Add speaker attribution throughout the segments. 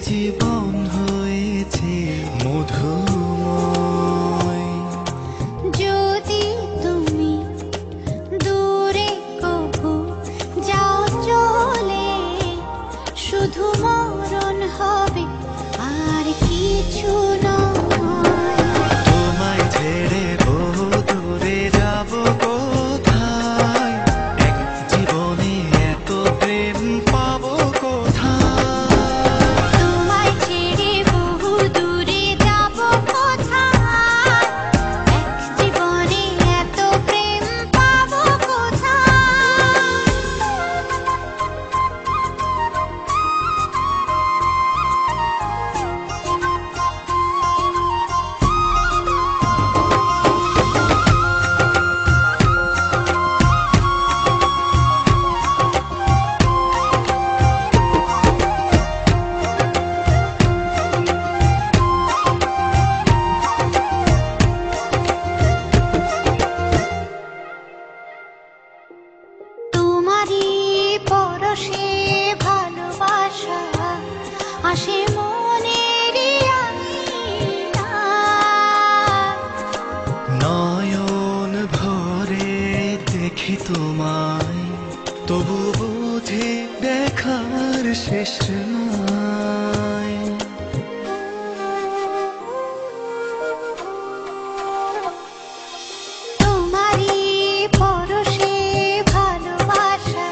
Speaker 1: জীবন হয়েছে মধুময়।
Speaker 2: যদি তুমি দূরে কভু যাও চলে, শুধু মরণ হবে আর কিছু নয়।
Speaker 1: তোমায় ছেড়ে বহু দূরে যাব কোথায়, এক জীবনে এত প্রেম পাবো কোথায়।
Speaker 2: তোমায় ছেড়ে বহু দূরে যাব কোথায়, এক জীবনে এত প্রেম পাবো কোথায়। তোমারই পরশে ভালোবাসা আসে মনেরই আঙিনায়।
Speaker 1: নয়ন ভরে দেখি তোমায়, তবু বুঝি দেখার শেষ নাই।
Speaker 2: তোমারই পরশে ভালোবাসা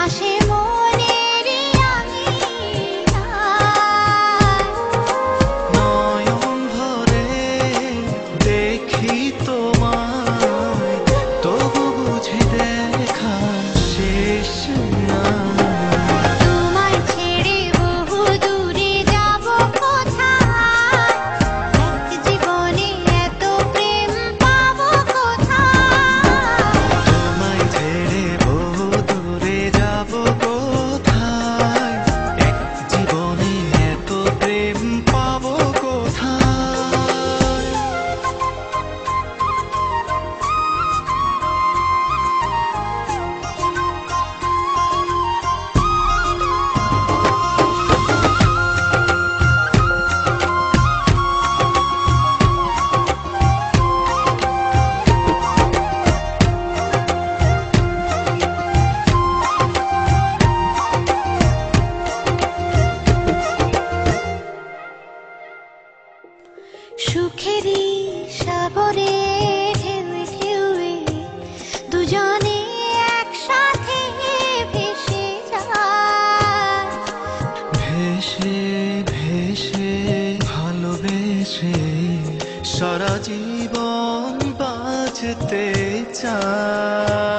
Speaker 2: আসে মনেরই আঙিনায়।
Speaker 1: নয়ন ভরে দেখি তোমায়, তবু বুঝি দেখার শেষ নাই।
Speaker 2: তোমায় ছেড়ে বহু দূরে যাব কোথায়, এক জীবনে এত প্রেম পাবো কোথায়।
Speaker 1: তোমায় ছেড়ে বহু দূরে যাব কোথায়, এক জীবনে এত প্রেম পাবো কোথায়।
Speaker 2: সুখেরই সাগরে ঢেউয়ে ঢেউয়ে দুজনে একসাথে ভেসে যায়।
Speaker 1: ভেসে ভেসে ভালোবেসে সারা জীবন বাঁচতে চাই।